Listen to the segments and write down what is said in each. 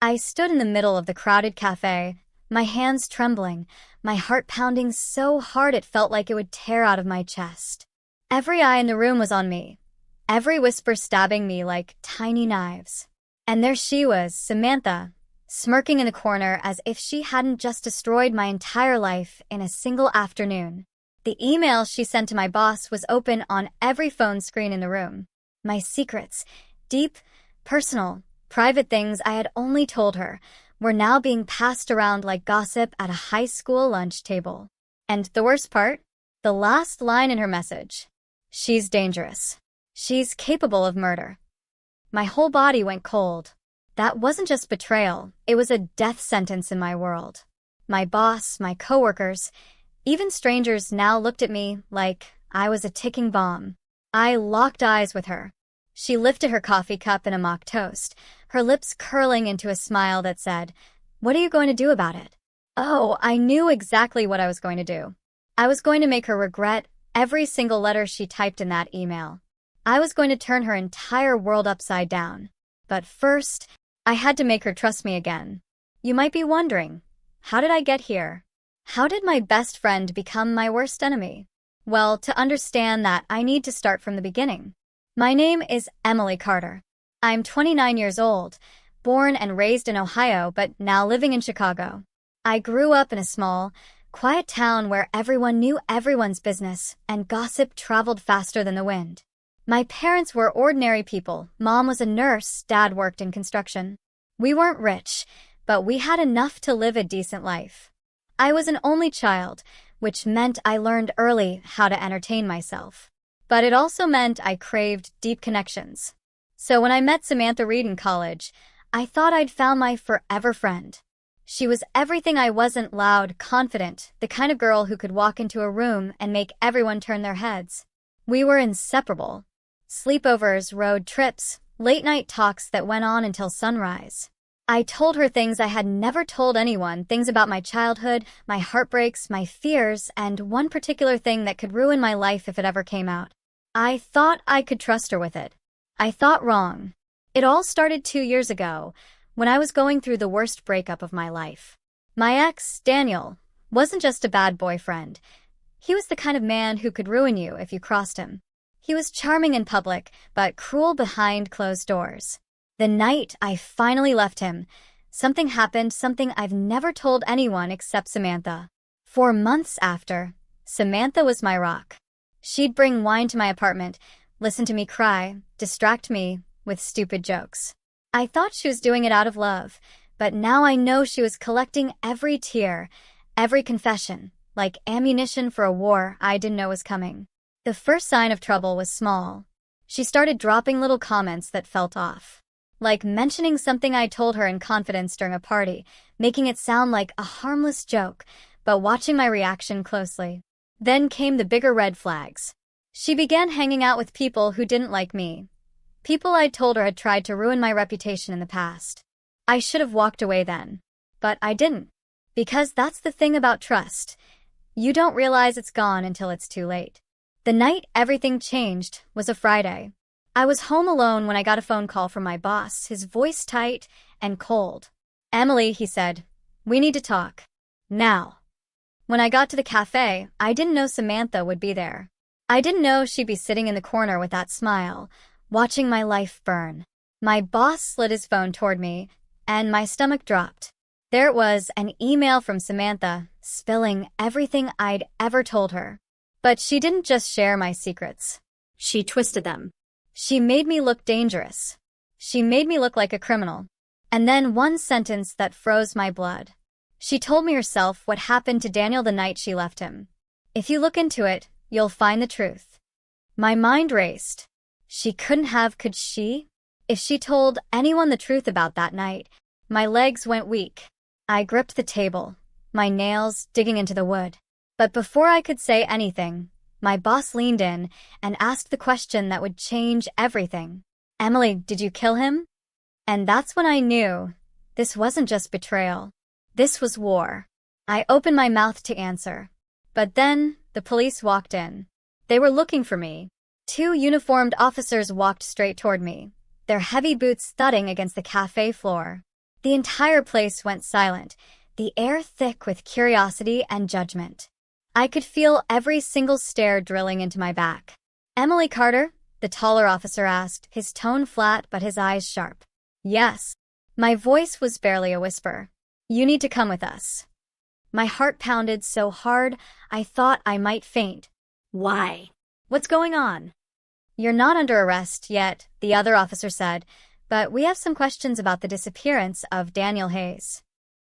I stood in the middle of the crowded cafe, my hands trembling, my heart pounding so hard it felt like it would tear out of my chest. Every eye in the room was on me, every whisper stabbing me like tiny knives. And there she was, Samantha, smirking in the corner as if she hadn't just destroyed my entire life in a single afternoon. The email she sent to my boss was open on every phone screen in the room. My secrets, deep, personal, private things I had only told her, were now being passed around like gossip at a high school lunch table. And the worst part? The last line in her message. She's dangerous. She's capable of murder. My whole body went cold. That wasn't just betrayal, it was a death sentence in my world. My boss, my coworkers, even strangers now looked at me like I was a ticking bomb. I locked eyes with her. She lifted her coffee cup in a mock toast, her lips curling into a smile that said, "What are you going to do about it?" Oh, I knew exactly what I was going to do. I was going to make her regret every single letter she typed in that email. I was going to turn her entire world upside down. But first, I had to make her trust me again. You might be wondering, how did I get here? How did my best friend become my worst enemy? Well, to understand that, I need to start from the beginning. My name is Emily Carter. I'm 29 years old, born and raised in Ohio, but now living in Chicago. I grew up in a small, quiet town where everyone knew everyone's business and gossip traveled faster than the wind. My parents were ordinary people. Mom was a nurse, Dad worked in construction. We weren't rich, but we had enough to live a decent life. I was an only child, which meant I learned early how to entertain myself. But it also meant I craved deep connections. So when I met Samantha Reed in college, I thought I'd found my forever friend. She was everything I wasn't: loud, confident, the kind of girl who could walk into a room and make everyone turn their heads. We were inseparable. Sleepovers, road trips, late-night talks that went on until sunrise. I told her things I had never told anyone, things about my childhood, my heartbreaks, my fears, and one particular thing that could ruin my life if it ever came out. I thought I could trust her with it. I thought wrong. It all started 2 years ago, when I was going through the worst breakup of my life. My ex, Daniel, wasn't just a bad boyfriend. He was the kind of man who could ruin you if you crossed him. He was charming in public, but cruel behind closed doors. The night I finally left him, something happened, something I've never told anyone except Samantha. For months after, Samantha was my rock. She'd bring wine to my apartment, listen to me cry, distract me with stupid jokes. I thought she was doing it out of love, but now I know she was collecting every tear, every confession, like ammunition for a war I didn't know was coming. The first sign of trouble was small. She started dropping little comments that felt off. Like mentioning something I told her in confidence during a party, making it sound like a harmless joke, but watching my reaction closely. Then came the bigger red flags. She began hanging out with people who didn't like me. People I'd told her had tried to ruin my reputation in the past. I should have walked away then. But I didn't. Because that's the thing about trust. You don't realize it's gone until it's too late. The night everything changed was a Friday. I was home alone when I got a phone call from my boss, his voice tight and cold. "Emily," he said, "we need to talk. Now." When I got to the cafe, I didn't know Samantha would be there. I didn't know she'd be sitting in the corner with that smile, watching my life burn. My boss slid his phone toward me, and my stomach dropped. There it was, an email from Samantha, spilling everything I'd ever told her. But she didn't just share my secrets. She twisted them. She made me look dangerous. She made me look like a criminal. And then one sentence that froze my blood. She told me herself what happened to Daniel the night she left him. "If you look into it, you'll find the truth." My mind raced. She couldn't have, could she? If she told anyone the truth about that night, my legs went weak. I gripped the table, my nails digging into the wood. But before I could say anything, my boss leaned in and asked the question that would change everything. "Emily, did you kill him?" And that's when I knew this wasn't just betrayal. This was war. I opened my mouth to answer. But then the police walked in. They were looking for me. 2 uniformed officers walked straight toward me, their heavy boots thudding against the cafe floor. The entire place went silent, the air thick with curiosity and judgment. I could feel every single stare drilling into my back. "Emily Carter?" the taller officer asked, his tone flat but his eyes sharp. "Yes." My voice was barely a whisper. "You need to come with us." My heart pounded so hard I thought I might faint. "Why? What's going on?" "You're not under arrest yet," the other officer said, "but we have some questions about the disappearance of Daniel Hayes."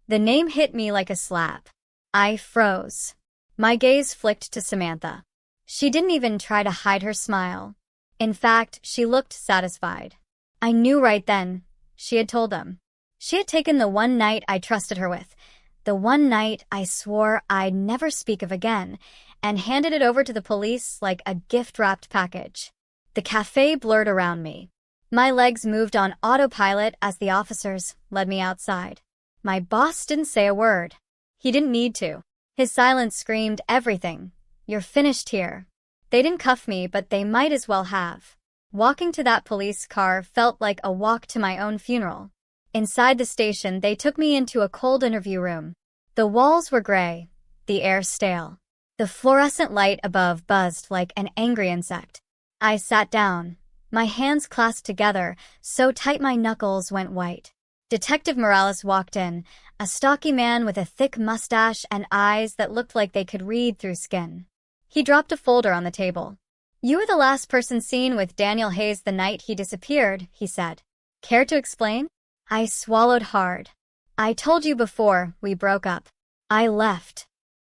The name hit me like a slap. I froze. My gaze flicked to Samantha. She didn't even try to hide her smile. In fact, she looked satisfied. I knew right then. She had told them. She had taken the one night I trusted her with, the one night I swore I'd never speak of again, and handed it over to the police like a gift-wrapped package. The cafe blurred around me. My legs moved on autopilot as the officers led me outside. My boss didn't say a word. He didn't need to. His silence screamed everything. "You're finished here." They didn't cuff me, but they might as well have. Walking to that police car felt like a walk to my own funeral. Inside the station, they took me into a cold interview room. The walls were gray, the air stale. The fluorescent light above buzzed like an angry insect. I sat down, my hands clasped together, so tight my knuckles went white. Detective Morales walked in, a stocky man with a thick mustache and eyes that looked like they could read through skin. He dropped a folder on the table. "You were the last person seen with Daniel Hayes the night he disappeared," he said. "Care to explain?" I swallowed hard. "I told you before we broke up. I left."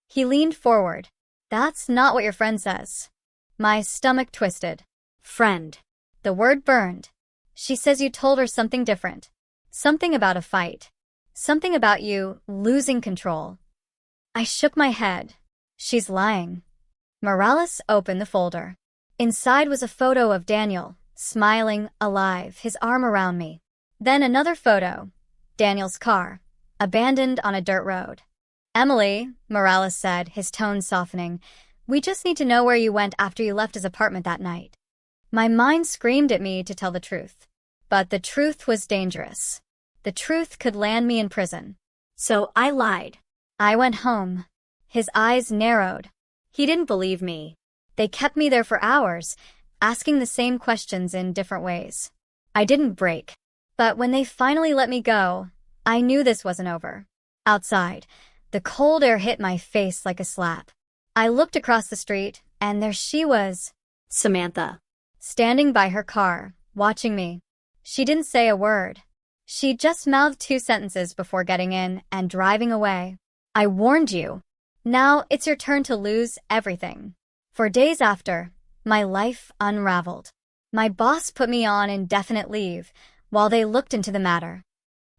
He leaned forward. "That's not what your friend says." My stomach twisted. "Friend." The word burned. "She says you told her something different. Something about a fight. Something about you losing control." I shook my head. She's lying. Morales opened the folder. Inside was a photo of Daniel, smiling, alive, his arm around me. Then another photo. Daniel's car, abandoned on a dirt road. "Emily," Morales said, his tone softening, "we just need to know where you went after you left his apartment that night." My mind screamed at me to tell the truth. But the truth was dangerous. The truth could land me in prison. So I lied. I went home. His eyes narrowed. He didn't believe me. They kept me there for hours, asking the same questions in different ways. I didn't break. But when they finally let me go, I knew this wasn't over. Outside, the cold air hit my face like a slap. I looked across the street, and there she was, Samantha, standing by her car, watching me. She didn't say a word. She just mouthed 2 sentences before getting in and driving away. "I warned you. Now it's your turn to lose everything." For days after, my life unraveled. My boss put me on indefinite leave while they looked into the matter.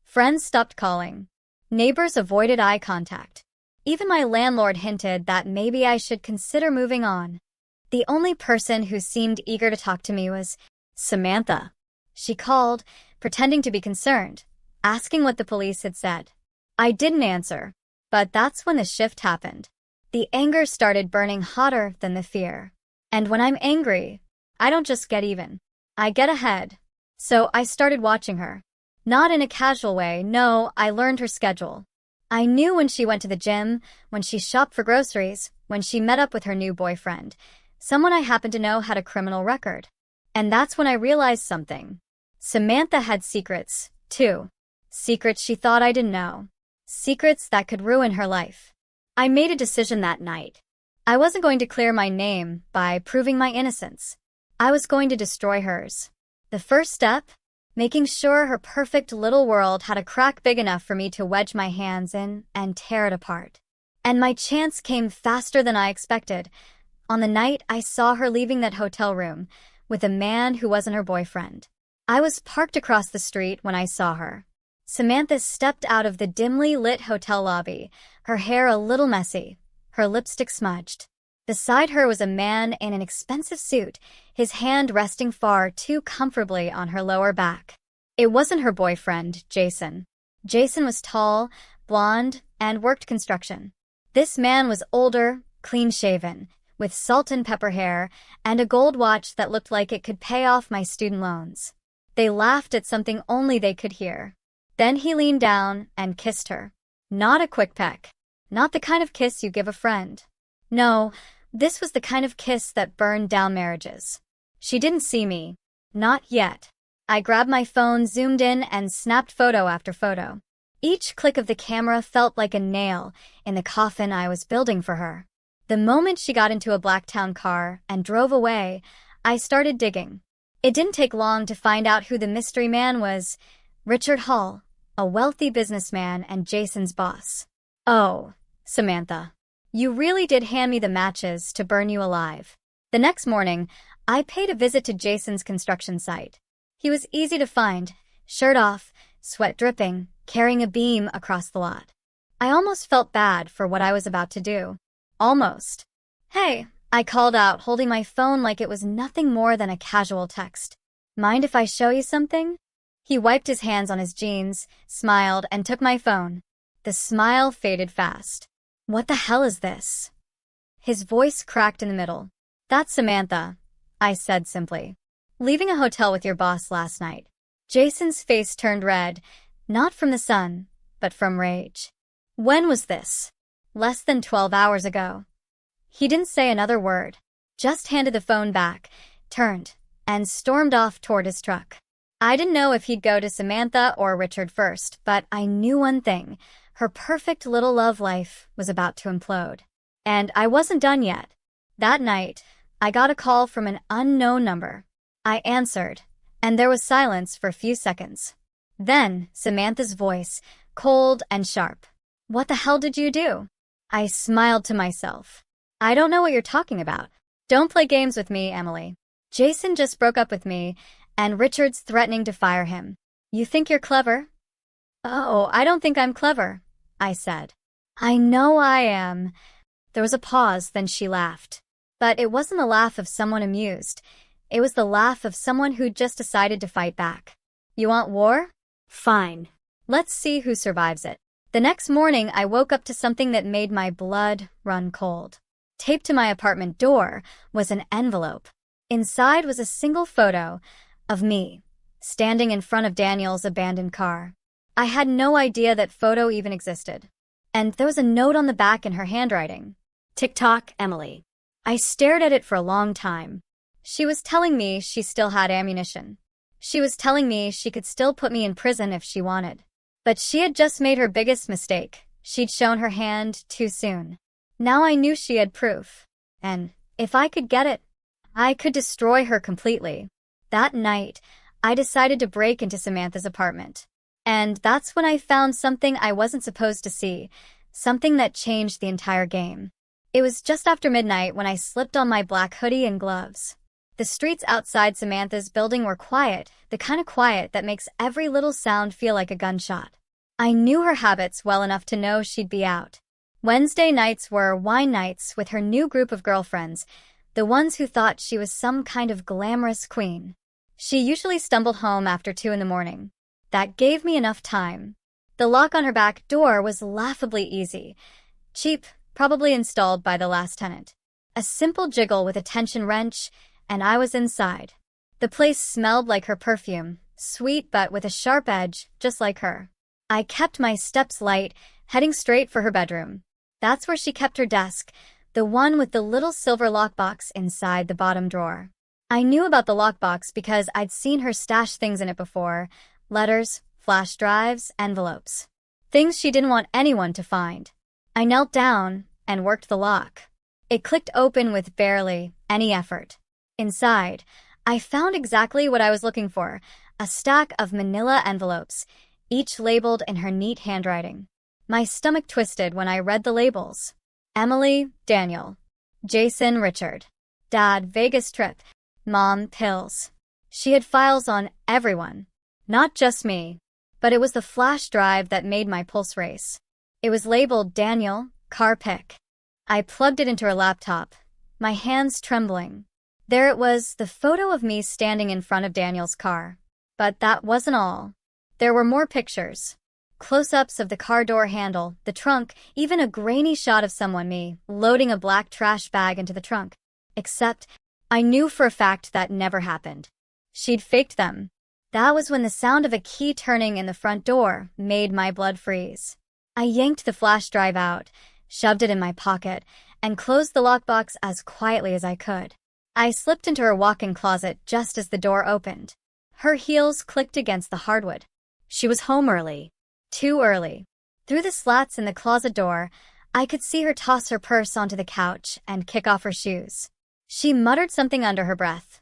Friends stopped calling. Neighbors avoided eye contact. Even my landlord hinted that maybe I should consider moving on. The only person who seemed eager to talk to me was Samantha. She called, pretending to be concerned, asking what the police had said. I didn't answer, but that's when the shift happened. The anger started burning hotter than the fear. And when I'm angry, I don't just get even. I get ahead. So I started watching her. Not in a casual way, no, I learned her schedule. I knew when she went to the gym, when she shopped for groceries, when she met up with her new boyfriend. Someone I happened to know had a criminal record. And that's when I realized something. Samantha had secrets, too. Secrets she thought I didn't know. Secrets that could ruin her life. I made a decision that night. I wasn't going to clear my name by proving my innocence. I was going to destroy hers. The first step? Making sure her perfect little world had a crack big enough for me to wedge my hands in and tear it apart. And my chance came faster than I expected. On the night I saw her leaving that hotel room with a man who wasn't her boyfriend. I was parked across the street when I saw her. Samantha stepped out of the dimly lit hotel lobby, her hair a little messy, her lipstick smudged. Beside her was a man in an expensive suit, his hand resting far too comfortably on her lower back. It wasn't her boyfriend, Jason. Jason was tall, blonde, and worked construction. This man was older, clean-shaven, with salt and pepper hair, and a gold watch that looked like it could pay off my student loans. They laughed at something only they could hear. Then he leaned down and kissed her. Not a quick peck. Not the kind of kiss you give a friend. No, this was the kind of kiss that burned down marriages. She didn't see me. Not yet. I grabbed my phone, zoomed in, and snapped photo after photo. Each click of the camera felt like a nail in the coffin I was building for her. The moment she got into a Blacktown car and drove away, I started digging. It didn't take long to find out who the mystery man was. Richard Hall, a wealthy businessman and Jason's boss. Oh, Samantha. You really did hand me the matches to burn you alive. The next morning, I paid a visit to Jason's construction site. He was easy to find, shirt off, sweat dripping, carrying a beam across the lot. I almost felt bad for what I was about to do. Almost. Hey, I called out, holding my phone like it was nothing more than a casual text. Mind if I show you something? He wiped his hands on his jeans, smiled, and took my phone. The smile faded fast. What the hell is this? His voice cracked in the middle. That's Samantha, I said simply. Leaving a hotel with your boss last night. Jason's face turned red, not from the sun, but from rage. When was this? Less than 12 hours ago. He didn't say another word, just handed the phone back, turned, and stormed off toward his truck. I didn't know if he'd go to Samantha or Richard first, but I knew one thing. Her perfect little love life was about to implode. And I wasn't done yet. That night, I got a call from an unknown number. I answered, and there was silence for a few seconds. Then, Samantha's voice, cold and sharp. What the hell did you do? I smiled to myself. I don't know what you're talking about. Don't play games with me, Emily. Jason just broke up with me, and Richard's threatening to fire him. You think you're clever? Oh, I don't think I'm clever, I said. I know I am. There was a pause, then she laughed. But it wasn't the laugh of someone amused. It was the laugh of someone who'd just decided to fight back. You want war? Fine. Let's see who survives it. The next morning, I woke up to something that made my blood run cold. Taped to my apartment door was an envelope. Inside was a single photo of me, standing in front of Daniel's abandoned car. I had no idea that photo even existed. And there was a note on the back in her handwriting. TikTok, Emily. I stared at it for a long time. She was telling me she still had ammunition. She was telling me she could still put me in prison if she wanted. But she had just made her biggest mistake. She'd shown her hand too soon. Now I knew she had proof. And if I could get it, I could destroy her completely. That night, I decided to break into Samantha's apartment. And that's when I found something I wasn't supposed to see, something that changed the entire game. It was just after midnight when I slipped on my black hoodie and gloves. The streets outside Samantha's building were quiet, the kind of quiet that makes every little sound feel like a gunshot. I knew her habits well enough to know she'd be out. Wednesday nights were wine nights with her new group of girlfriends, the ones who thought she was some kind of glamorous queen. She usually stumbled home after 2 in the morning. That gave me enough time. The lock on her back door was laughably easy. Cheap, probably installed by the last tenant. A simple jiggle with a tension wrench, and I was inside. The place smelled like her perfume, sweet but with a sharp edge, just like her. I kept my steps light, heading straight for her bedroom. That's where she kept her desk, the one with the little silver lockbox inside the bottom drawer. I knew about the lockbox because I'd seen her stash things in it before. Letters, flash drives, envelopes. Things she didn't want anyone to find. I knelt down and worked the lock. It clicked open with barely any effort. Inside, I found exactly what I was looking for, a stack of manila envelopes, each labeled in her neat handwriting. My stomach twisted when I read the labels. Emily, Daniel. Jason, Richard. Dad, Vegas trip. Mom, pills. She had files on everyone. Not just me. But it was the flash drive that made my pulse race. It was labeled Daniel, car pic. I plugged it into her laptop, my hands trembling. There it was, the photo of me standing in front of Daniel's car. But that wasn't all. There were more pictures. Close-ups of the car door handle, the trunk, even a grainy shot of me, loading a black trash bag into the trunk. Except, I knew for a fact that never happened. She'd faked them. That was when the sound of a key turning in the front door made my blood freeze. I yanked the flash drive out, shoved it in my pocket, and closed the lockbox as quietly as I could. I slipped into her walk-in closet just as the door opened. Her heels clicked against the hardwood. She was home early. Too early. Through the slats in the closet door, I could see her toss her purse onto the couch and kick off her shoes. She muttered something under her breath,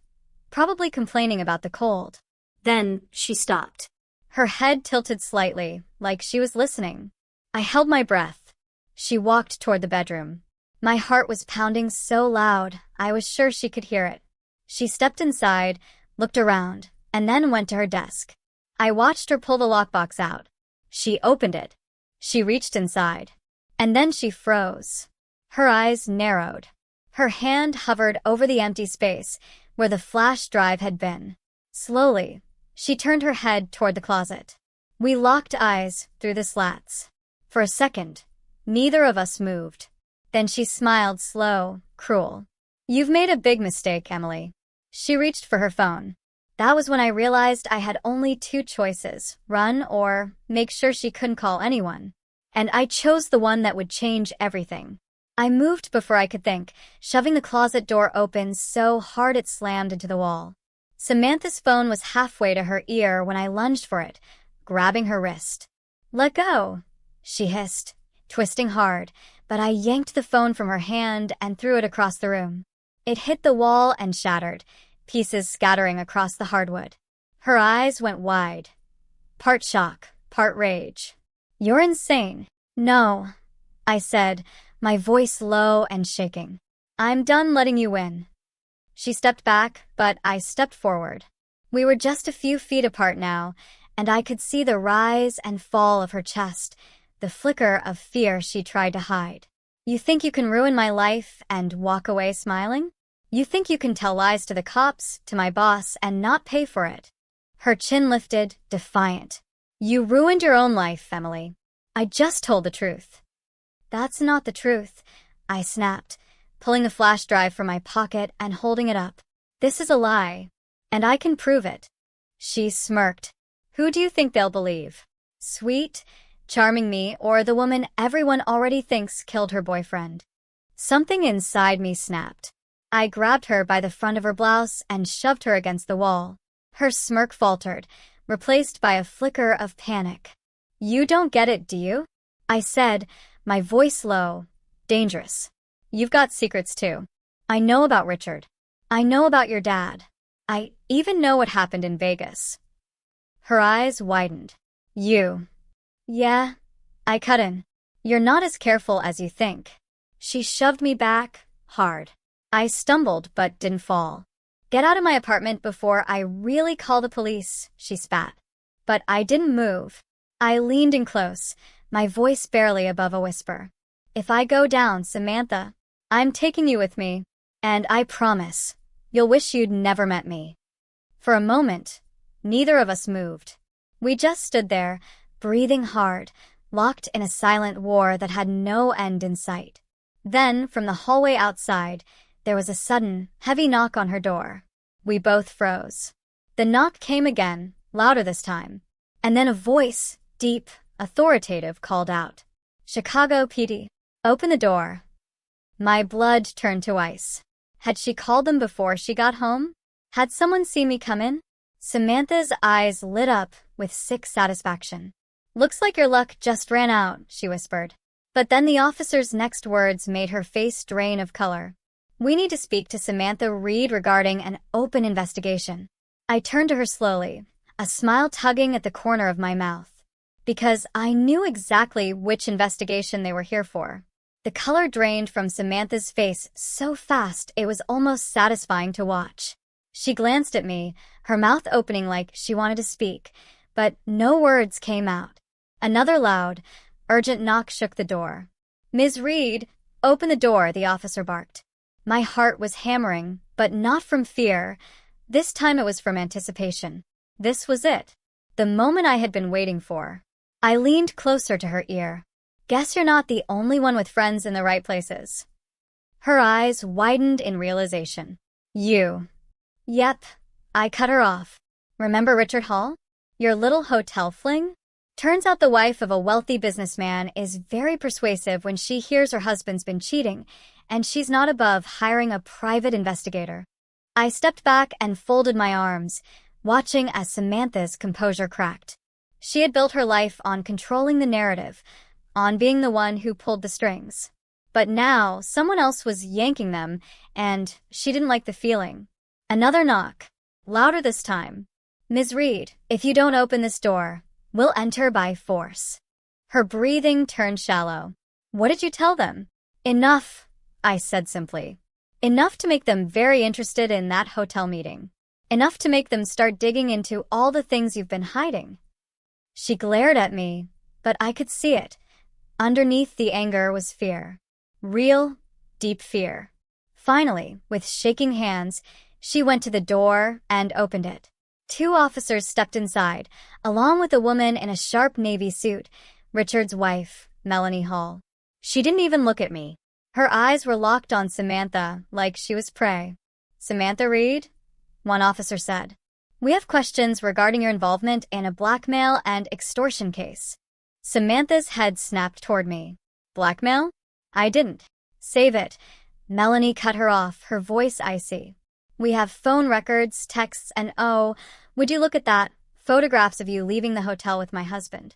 probably complaining about the cold. Then she stopped. Her head tilted slightly, like she was listening. I held my breath. She walked toward the bedroom. My heart was pounding so loud, I was sure she could hear it. She stepped inside, looked around, and then went to her desk. I watched her pull the lockbox out. She opened it. She reached inside. And then she froze. Her eyes narrowed. Her hand hovered over the empty space where the flash drive had been. Slowly, she turned her head toward the closet. We locked eyes through the slats. For a second, neither of us moved. Then she smiled slow, cruel. "You've made a big mistake, Emily." She reached for her phone. That was when I realized I had only two choices, run or make sure she couldn't call anyone. And I chose the one that would change everything. I moved before I could think, shoving the closet door open so hard it slammed into the wall. Samantha's phone was halfway to her ear when I lunged for it, grabbing her wrist. "Let go," she hissed, twisting hard, but I yanked the phone from her hand and threw it across the room. It hit the wall and shattered, pieces scattering across the hardwood. Her eyes went wide. Part shock, part rage. "You're insane." "No," I said, my voice low and shaking. "I'm done letting you win." She stepped back, but I stepped forward. We were just a few feet apart now, and I could see the rise and fall of her chest, the flicker of fear she tried to hide. "You think you can ruin my life and walk away smiling? You think you can tell lies to the cops, to my boss, and not pay for it?" Her chin lifted, defiant. "You ruined your own life, Emily. I just told the truth." "That's not the truth," I snapped, pulling the flash drive from my pocket and holding it up. "This is a lie, and I can prove it." She smirked. "Who do you think they'll believe? Sweet, charming me, or the woman everyone already thinks killed her boyfriend?" Something inside me snapped. I grabbed her by the front of her blouse and shoved her against the wall. Her smirk faltered, replaced by a flicker of panic. "You don't get it, do you?" I said, my voice low. "Dangerous. You've got secrets too. I know about Richard. I know about your dad. I even know what happened in Vegas." Her eyes widened. "You." "Yeah," I cut in. "You're not as careful as you think." She shoved me back, hard. I stumbled but didn't fall. "Get out of my apartment before I really call the police," she spat. But I didn't move. I leaned in close, my voice barely above a whisper. "If I go down, Samantha, I'm taking you with me, and I promise, you'll wish you'd never met me." For a moment, neither of us moved. We just stood there, breathing hard, locked in a silent war that had no end in sight. Then, from the hallway outside, there was a sudden, heavy knock on her door. We both froze. The knock came again, louder this time, and then a voice, deep, authoritative, called out, "Chicago PD, open the door." My blood turned to ice. Had she called them before she got home? Had someone seen me come in? Samantha's eyes lit up with sick satisfaction. "Looks like your luck just ran out," she whispered. But then the officer's next words made her face drain of color. "We need to speak to Samantha Reed regarding an open investigation." I turned to her slowly, a smile tugging at the corner of my mouth. Because I knew exactly which investigation they were here for. The color drained from Samantha's face so fast it was almost satisfying to watch. She glanced at me, her mouth opening like she wanted to speak, but no words came out. Another loud, urgent knock shook the door. "Ms. Reed, open the door," the officer barked. My heart was hammering, but not from fear. This time it was from anticipation. This was it. The moment I had been waiting for. I leaned closer to her ear. "Guess you're not the only one with friends in the right places." Her eyes widened in realization. "You." "Yep." I cut her off. Remember Richard Hall? Your little hotel fling? Turns out the wife of a wealthy businessman is very persuasive when she hears her husband's been cheating, and she's not above hiring a private investigator. I stepped back and folded my arms, watching as Samantha's composure cracked. She had built her life on controlling the narrative, on being the one who pulled the strings. But now, someone else was yanking them, and she didn't like the feeling. Another knock. Louder this time. "Ms. Reed, if you don't open this door, we'll enter by force." Her breathing turned shallow. "What did you tell them?" "Enough," I said simply. "Enough to make them very interested in that hotel meeting. Enough to make them start digging into all the things you've been hiding." She glared at me, but I could see it. Underneath the anger was fear. Real, deep fear. Finally, with shaking hands, she went to the door and opened it. 2 officers stepped inside, along with a woman in a sharp navy suit, Richard's wife, Melanie Hall. She didn't even look at me. Her eyes were locked on Samantha, like she was prey. "Samantha Reed?" one officer said. "We have questions regarding your involvement in a blackmail and extortion case." Samantha's head snapped toward me. "Blackmail? I didn't." "Save it." Melanie cut her off, her voice icy. "We have phone records, texts, and would you look at that? Photographs of you leaving the hotel with my husband."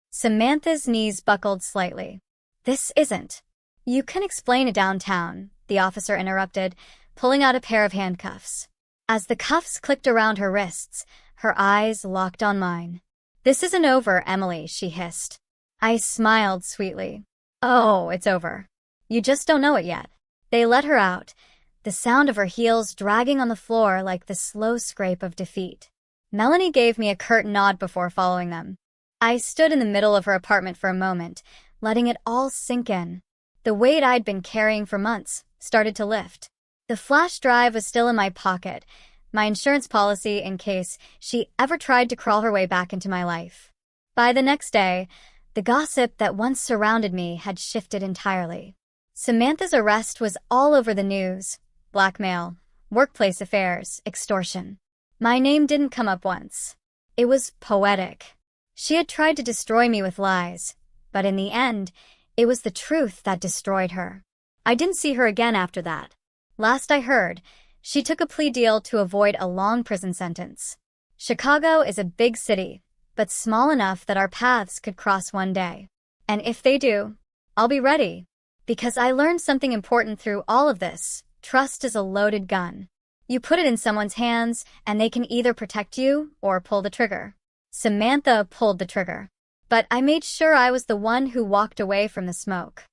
Samantha's knees buckled slightly. "This isn't." "You can explain it downtown," the officer interrupted, pulling out a pair of handcuffs. As the cuffs clicked around her wrists, her eyes locked on mine. "This isn't over, Emily," she hissed. I smiled sweetly. "Oh, it's over. You just don't know it yet." They let her out, the sound of her heels dragging on the floor like the slow scrape of defeat. Melanie gave me a curt nod before following them. I stood in the middle of her apartment for a moment, letting it all sink in. The weight I'd been carrying for months started to lift. The flash drive was still in my pocket, my insurance policy in case she ever tried to crawl her way back into my life. By the next day, the gossip that once surrounded me had shifted entirely. Samantha's arrest was all over the news. Blackmail, workplace affairs, extortion. My name didn't come up once. It was poetic. She had tried to destroy me with lies, but in the end, it was the truth that destroyed her. I didn't see her again after that. Last I heard, she took a plea deal to avoid a long prison sentence. Chicago is a big city, but small enough that our paths could cross one day. And if they do, I'll be ready. Because I learned something important through all of this. Trust is a loaded gun. You put it in someone's hands, and they can either protect you or pull the trigger. Samantha pulled the trigger. But I made sure I was the one who walked away from the smoke.